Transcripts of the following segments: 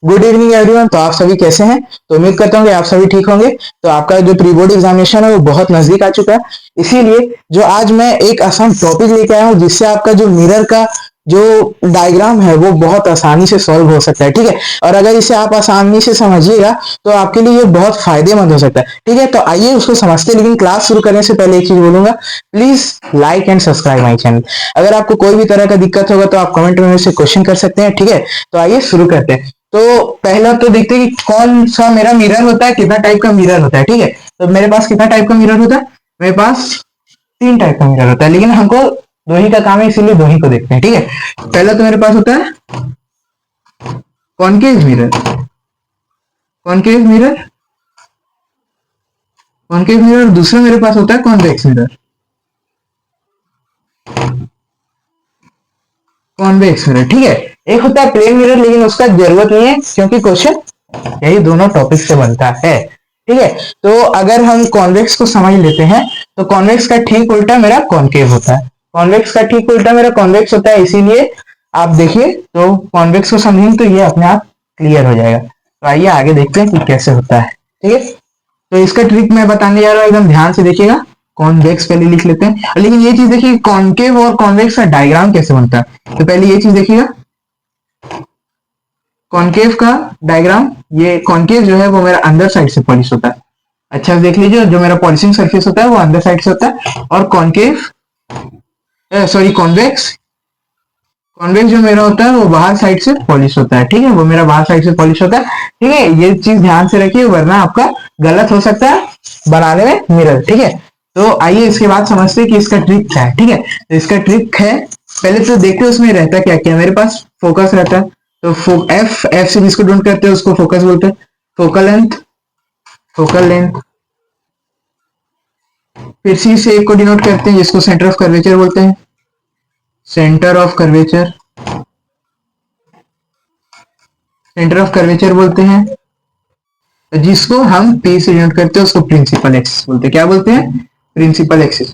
Good evening everyone. तो आप सभी कैसे हैं? तो उम्मीद करता हूँ कि आप सभी ठीक होंगे। तो आपका जो प्री बोर्ड एग्जामिनेशन है वो बहुत नजदीक आ चुका है, इसीलिए जो आज मैं एक आसान टॉपिक लेके आया हूँ जिससे आपका जो मिरर का जो डायग्राम है वो बहुत आसानी से सॉल्व हो सकता है। ठीक है, और अगर इसे आप आसानी से समझिएगा तो आपके लिए ये बहुत फायदेमंद हो सकता है। ठीक है, तो आइए उसको समझते हैं। लेकिन क्लास शुरू करने से पहले एक चीज बोलूंगा, please like and subscribe my channel. अगर आपको कोई भी तरह का दिक्कत होगा तो आप कमेंट में मुझसे क्वेश्चन कर सकते हैं। ठीक है, तो आइए शुरू करते हैं। तो पहला तो देखते हैं कि कौन सा मेरा मिरर होता है, कितना टाइप का मिरर होता है। ठीक है, तो मेरे पास कितना टाइप का मिरर होता है? मेरे पास 3 टाइप का मिरर होता है, लेकिन हमको दो ही का काम है इसीलिए दो ही को देखते हैं। ठीक है, पहला तो मेरे पास होता है concave mirror. Concave mirror, concave mirror. दूसरा मेरे पास होता है कॉन्वेक्स मिरर। कॉन्वेक्स मिरर, ठीक है। एक होता है प्लेन मिरर, लेकिन उसका जरूरत नहीं है क्योंकि क्वेश्चन यही दोनों टॉपिक से बनता है। ठीक है, तो अगर हम कॉन्वेक्स को समझ लेते हैं तो कॉन्वेक्स का ठीक उल्टा मेरा कॉनकेव होता है। कॉन्वेक्स का ठीक उल्टा मेरा कॉन्वेक्स होता है, इसीलिए आप देखिए तो कॉन्वेक्स को समझेंगे तो ये अपने आप क्लियर हो जाएगा। तो आइए आगे देखते हैं कि कैसे होता है। ठीक है, तो इसका ट्रिक मैं बताने जा रहा हूँ, एकदम ध्यान से देखिएगा। कॉन्वेक्स पहले लिख लेते हैं, लेकिन ये चीज देखिए कॉनकेव और कॉन्वेक्स का डायग्राम कैसे बनता है। तो पहले ये चीज देखिएगा, कॉनकेव का डायग्राम। ये कॉनकेव जो है वो मेरा अंदर साइड से पॉलिश होता है। अच्छा देख लीजिए, जो मेरा पॉलिशिंग सरफेस होता है वो अंदर साइड से होता है, और कॉनकेव सॉरी कॉन्वेक्स, कॉन्वेक्स जो मेरा होता है वो बाहर साइड से पॉलिश होता है। ठीक है, वो मेरा बाहर साइड से पॉलिश होता है। ठीक है, ये चीज ध्यान से रखिए वरना आपका गलत हो सकता है बनाने में मिरर। ठीक है, तो आइए इसके बाद समझते हैं कि इसका ट्रिक क्या है। ठीक है, तो इसका ट्रिक है, पहले तो देखते हैं उसमें रहता क्या क्या। मेरे पास फोकस रहता है, तो एफ एफ से जिसको डोंट करते हैं उसको फोकस बोलते हैं। Focal length, focal length. फिर सी से एक को डिनोट करते हैं जिसको सेंटर ऑफ कर्वेचर बोलते हैं। Centre of curvature, centre of curvature बोलते हैं। तो जिसको हम पी से डिनोट करते हैं उसको प्रिंसिपल एक्सिस बोलते हैं। क्या बोलते हैं? प्रिंसिपल एक्सिस,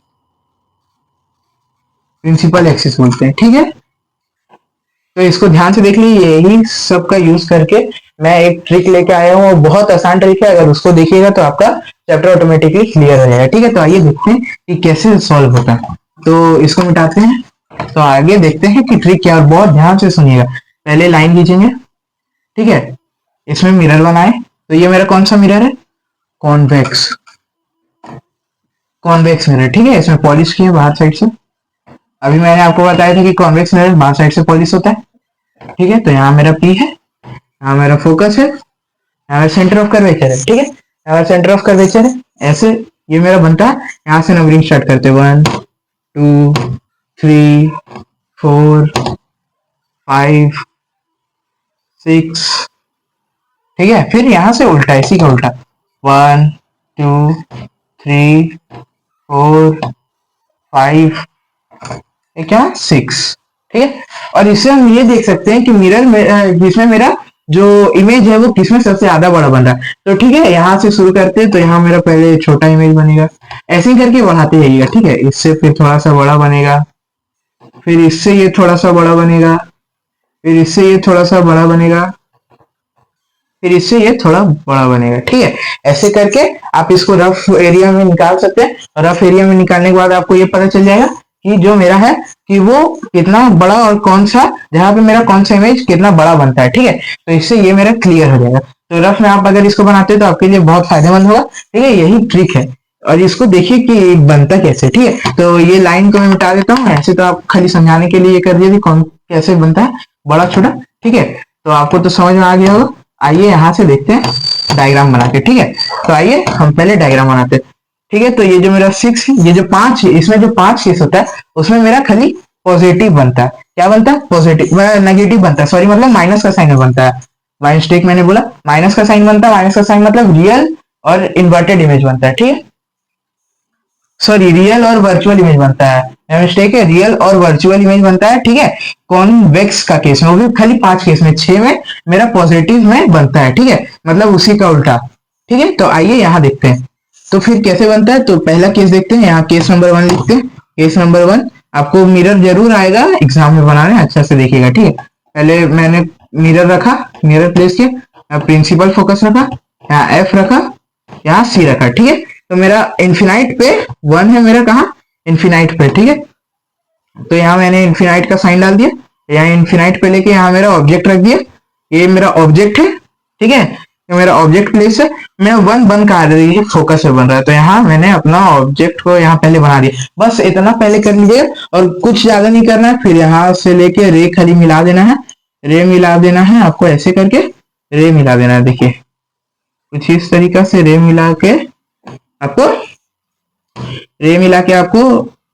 प्रिंसिपल एक्सिस बोलते हैं। ठीक है, तो इसको ध्यान से देख लीजिए, यही सब का यूज करके मैं एक ट्रिक लेके आया हूँ और बहुत आसान ट्रिक है। अगर उसको देखिएगा तो आपका चैप्टर ऑटोमेटिकली क्लियर हो जाएगा। ठीक है, तो आइए देखते हैं कि कैसे सॉल्व होता है। तो इसको मिटाते हैं, तो आगे देखते हैं कि ट्रिक क्या। और बहुत ध्यान से सुनिएगा, पहले लाइन खींचेंगे। ठीक है, इसमें मिरर बनाए। तो ये मेरा कौन सा मिरर है? Convex, convex mirror. ठीक है, इसमें पॉलिश किए बाहर साइड से। अभी मैंने आपको बताया था कि कॉन्वेक्स मिरर बाहर साइड से पॉलिश होता है। ठीक है, तो यहाँ मेरा पी है, यहाँ मेरा फोकस है, यहाँ सेंटर ऑफ कर्वेचर है। ठीक है, यहाँ सेंटर ऑफ कर्वेचर है। ऐसे ये मेरा बनता है। यहाँ से नंबरिंग स्टार्ट करते हैं 1 2 3 4 5 6। ठीक है, फिर यहाँ से उल्टा, इसी का उल्टा 1 2 3 4 5 क्या 6। ठीक है, और इससे हम ये देख सकते हैं कि मिरर में जिसमें मेरा जो इमेज है वो किसमें सबसे ज्यादा बड़ा बन रहा है। तो ठीक है, यहाँ से शुरू करते हैं। तो यहाँ मेरा पहले छोटा इमेज बनेगा, ऐसे ही करके बढ़ाते जाइएगा। ठीक है, इससे फिर थोड़ा सा बड़ा बनेगा, फिर इससे ये थोड़ा सा बड़ा बनेगा, फिर इससे ये थोड़ा सा बड़ा बनेगा, फिर इससे ये थोड़ा बड़ा बनेगा। ठीक है, ऐसे करके आप इसको रफ एरिया में निकाल सकते हैं। और रफ एरिया में निकालने के बाद आपको ये पता चल जाएगा कि जो मेरा है कि वो कितना बड़ा और कौन सा, जहां पे मेरा कौन सा इमेज कितना बड़ा बनता है। ठीक है, तो इससे ये मेरा क्लियर हो जाएगा। तो रफ में आप अगर इसको बनाते हैं तो आपके लिए बहुत फायदेमंद होगा। ठीक है, यही ट्रिक है, और इसको देखिए कि बनता कैसे। ठीक है, तो ये लाइन को मैं मिटा देता हूँ। ऐसे तो आप खाली समझाने के लिए ये कर दिया कि कौन कैसे बनता है बड़ा छोटा। ठीक है, तो आपको तो समझ में आ गया होगा। आइए यहाँ से देखते हैं डायग्राम बना के। ठीक है, तो आइए हम पहले डायग्राम बनाते हैं। ठीक है, तो ये जो मेरा 6 है, ये जो 5 है, इसमें जो 5 केस होता है उसमें मेरा खाली पॉजिटिव बनता है। क्या बनता है? पॉजिटिव, नेगेटिव बनता है, सॉरी, मतलब माइनस का साइन बनता है। बाय मिस्टेक मैंने बोला माइनस का साइन बनता है। माइनस का साइन मतलब रियल और इन्वर्टेड इमेज बनता है। ठीक है, सॉरी, रियल और वर्चुअल इमेज बनता है। मिस्टेक है, रियल और वर्चुअल इमेज बनता है। ठीक है, कॉन्वेक्स का केस में, वो भी खाली 5 केस में, 6 में मेरा पॉजिटिव में बनता है। ठीक है, मतलब उसी का उल्टा। ठीक है, तो आइए यहाँ देखते हैं तो फिर कैसे बनता है। तो पहला केस देखते हैं, यहाँ केस नंबर 1 लिखते हैं। केस नंबर 1, आपको मिरर जरूर आएगा एग्जाम में बनाने, अच्छा से देखिएगा। ठीक है, पहले मैंने मिरर रखा, मिरर प्लेस किया, प्रिंसिपल फोकस रखा, यहाँ एफ रखा, यहाँ सी रखा, ठीक है। तो मेरा इन्फिनाइट पे 1 है, मेरा कहा इन्फिनाइट पे, ठीक है। तो यहाँ मैंने इन्फिनाइट का साइन डाल दिया, यहाँ इन्फिनाइट पे लेके यहाँ मेरा ऑब्जेक्ट रख दिया, ये मेरा ऑब्जेक्ट है, ठीक है। ये मेरा ऑब्जेक्ट प्लेस है, मैं 1 बन कहा रही है, फोकस पे बन रहा है, तो यहाँ मैंने अपना ऑब्जेक्ट को यहाँ पहले बना दिया। बस इतना पहले कर लीजिए और कुछ ज्यादा नहीं करना है। फिर यहाँ से लेके रे खाली मिला देना है, रे मिला देना है आपको, ऐसे करके रे मिला देना है। देखिए कुछ इस तरीका से रे मिला के आपको, रे मिला के आपको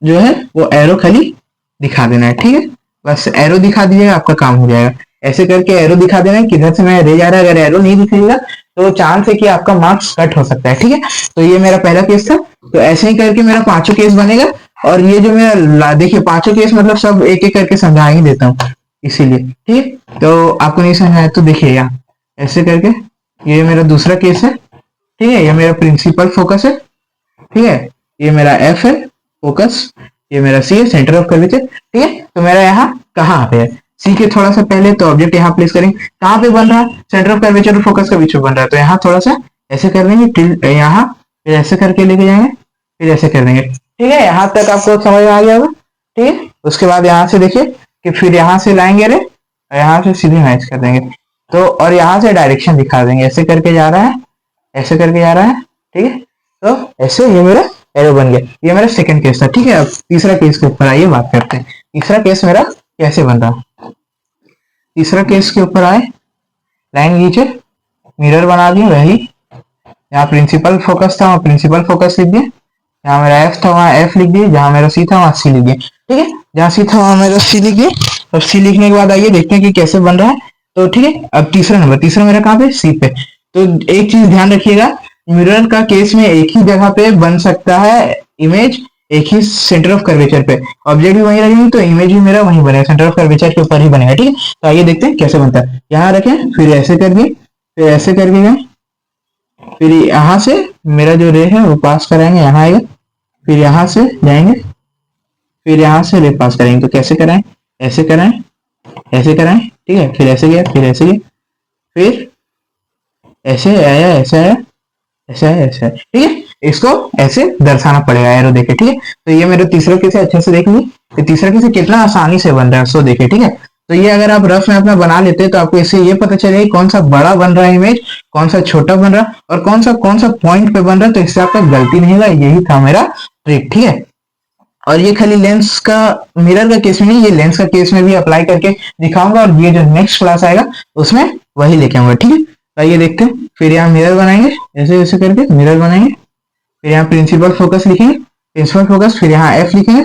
जो है वो एरो खाली दिखा देना है, ठीक है। बस एरो दिखा दीजिएगा, आपका काम हो जाएगा। ऐसे करके एरो दिखा देना है किधर से मैं रे जा रहा है। अगर एरो नहीं दिखेगा तो चांस है कि आपका मार्क्स कट हो सकता है, ठीक है। तो ये मेरा पहला केस था। तो ऐसे ही करके मेरा पांचों केस बनेगा। और ये जो मेरा देखिए पांचों केस मतलब सब एक एक करके समझा ही देता हूँ इसीलिए, ठीक है। तो आपको नहीं समझ आया तो देखिए यहाँ ऐसे करके, ये मेरा दूसरा केस है, ठीक है। ये मेरा प्रिंसिपल फोकस है, ठीक है। ये मेरा एफ है फोकस, ये मेरा सी है सेंटर ऑफ कर्वेचर, ठीक है। तो मेरा यहाँ कहाँ पे है, सी के थोड़ा सा पहले, तो ऑब्जेक्ट यहाँ प्लेस करेंगे। कहाँ पे बन रहा है, सेंटर ऑफ कर्वेचर और फोकस के बीच में बन रहा है, तो यहाँ थोड़ा सा ऐसे कर देंगे टिल्ट यहाँ, फिर ऐसे करके लेके जाएंगे, फिर ऐसे कर देंगे, ठीक है। यहाँ तक आपको समझ में आ गया होगा, ठीक है। उसके बाद यहाँ से देखिए कि फिर यहाँ से लाएंगे रे, यहाँ से सीधे मैच कर देंगे, तो और यहाँ से डायरेक्शन दिखा देंगे, ऐसे करके जा रहा है, ऐसे करके जा रहा है, ठीक है। तो ऐसे ये मेरा एरो बन गया। ये मेरा सेकंड केस था, ठीक है। अब तीसरा केस के ऊपर आइए बात करते हैं। तीसरा केस मेरा कैसे बन रहा, तीसरा केस के ऊपर आए, लाइन खींचे, मिरर बना दिए, वही यहाँ प्रिंसिपल फोकस था वहाँ प्रिंसिपल फोकस लिख दिए, यहाँ मेरा एफ था वहाँ एफ लिख दिए, जहाँ मेरा सी था वहाँ सी लिख दिए, ठीक है। जहाँ सी था वहाँ मेरा सी लिख दिए। अब सी लिखने के बाद आइए देखते हैं कि कैसे बन रहा है। तो ठीक है, अब तीसरा नंबर, तीसरा मेरा कहाँ पे, सी पे। तो एक चीज ध्यान रखिएगा, मिरर का केस में एक ही जगह पे बन सकता है इमेज, एक ही सेंटर ऑफ कर्वेचर पे। ऑब्जेक्ट भी वहीं रखेंगे तो इमेज भी मेरा वहीं बनेगा, सेंटर ऑफ कर्वेचर के ऊपर ही बनेगा, ठीक है। तो आइए देखते हैं कैसे बनता है। यहाँ रखें, फिर ऐसे कर दिए, फिर ऐसे करके गए, फिर यहाँ से मेरा जो रे है वो पास कराएंगे, यहाँ आएगा, फिर यहाँ से जाएंगे, फिर यहाँ से रे पास करेंगे। तो कैसे कराएं, ऐसे कराएं, ऐसे कराएं, ठीक है। फिर ऐसे गया, फिर ऐसे गया, फिर ऐसे आया, ऐसे आया, ऐसा है, ऐसा है, ठीक है। इसको ऐसे दर्शाना पड़ेगा एरो देके, ठीक है। तो ये मेरे तीसरा केस है, अच्छे से देख लीजिए तीसरा केस कितना आसानी से बन रहा है, सो देखे, ठीक है। तो ये अगर आप रफ में अपना बना लेते तो आपको इससे ये पता चलेगा कौन सा बड़ा बन रहा है इमेज, कौन सा छोटा बन रहा है, और कौन सा पॉइंट पे बन रहा है। तो इससे आपका गलती नहीं होगा, यही था मेरा ट्रिक, ठीक है। और ये खाली लेंस का, मिरर का केस में नहीं, ये लेंस का केस में भी अप्लाई करके दिखाऊंगा, और ये जो नेक्स्ट क्लास आएगा उसमें वही लेके आऊंगा, ठीक है। आइए देखते हैं। फिर यहाँ मिरर बनाएंगे, ऐसे ऐसे करके मिरर बनाएंगे, फिर यहाँ प्रिंसिपल फोकस लिखेंगे, प्रिंसिपल फोकस, फिर यहाँ एफ लिखेंगे,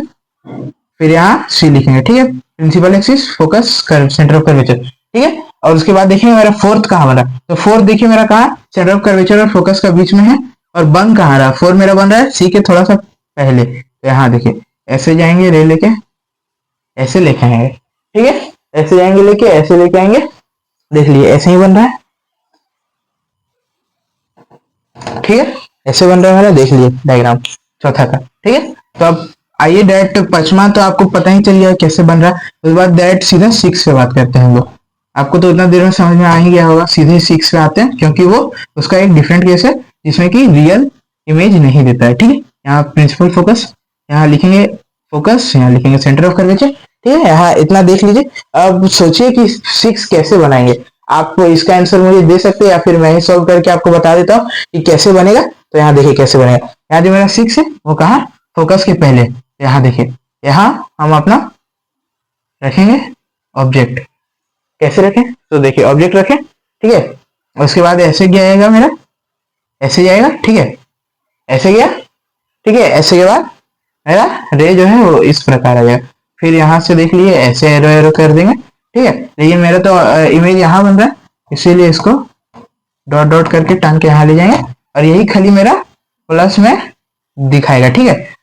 फिर यहाँ सी लिखेंगे, ठीक है। प्रिंसिपल एक्सिस फोकस कर सेंटर ऑफ कर्वेचर, ठीक है। और उसके बाद देखिए मेरा फोर्थ कहाँ बना, तो फोर्थ देखिए मेरा कहाँ, सेंटर ऑफ कर्वेचर और फोकस का बीच में है, और बन कहाँ रहा, फोर मेरा बन रहा है सी के थोड़ा सा पहले। तो यहाँ देखिए ऐसे जाएंगे रे लेके, ऐसे लेके आएंगे, ठीक है। ऐसे जाएंगे लेके, ऐसे लेके आएंगे, देख लिए ऐसे ही बन रहा है, ठीक है। ऐसे बन रहा है, देख लिए डायग्राम चौथा का, ठीक है। तो अब आइए डायरेक्ट पांचवा तो आपको पता ही चल गया कैसे बन रहा है। उसके बाद डायरेक्ट सीधा 6 पे बात करते हैं हम लोग। आपको तो उतना देर में समझ में आ ही गया होगा, सीधे 6 पे आते हैं, क्योंकि वो उसका एक डिफरेंट केस है जिसमें कि रियल इमेज नहीं देता है, ठीक है। यहाँ प्रिंसिपल फोकस, यहाँ लिखेंगे फोकस, यहाँ लिखेंगे सेंटर ऑफ कर्वेचर, ठीक है। यहाँ इतना देख लीजिए। अब सोचिए कि 6 कैसे बनाएंगे। आप इसका आंसर मुझे दे सकते हैं या फिर मैं ही सॉल्व करके आपको बता देता हूँ कि कैसे बनेगा। तो यहाँ देखिए कैसे बनेगा। यहाँ जो मेरा 6 है वो कहाँ, फोकस के पहले, यहाँ देखिए, यहाँ हम अपना रखेंगे ऑब्जेक्ट। कैसे रखें, तो देखिए ऑब्जेक्ट रखें, ठीक है। उसके बाद ऐसे गया जाएगा मेरा, ऐसे जाएगा, ठीक है, ऐसे गया, ठीक है। ऐसे के बाद मेरा रे जो है वो इस प्रकार आ जाएगा। फिर यहाँ से देख लिए ऐसे एरो एरो कर देंगे, ठीक है। देखिए मेरा तो इमेज यहाँ बन रहा है, इसीलिए इसको डॉट डॉट करके टांग के यहाँ ले जाएंगे, और यही खाली मेरा प्लस में दिखाएगा, ठीक है।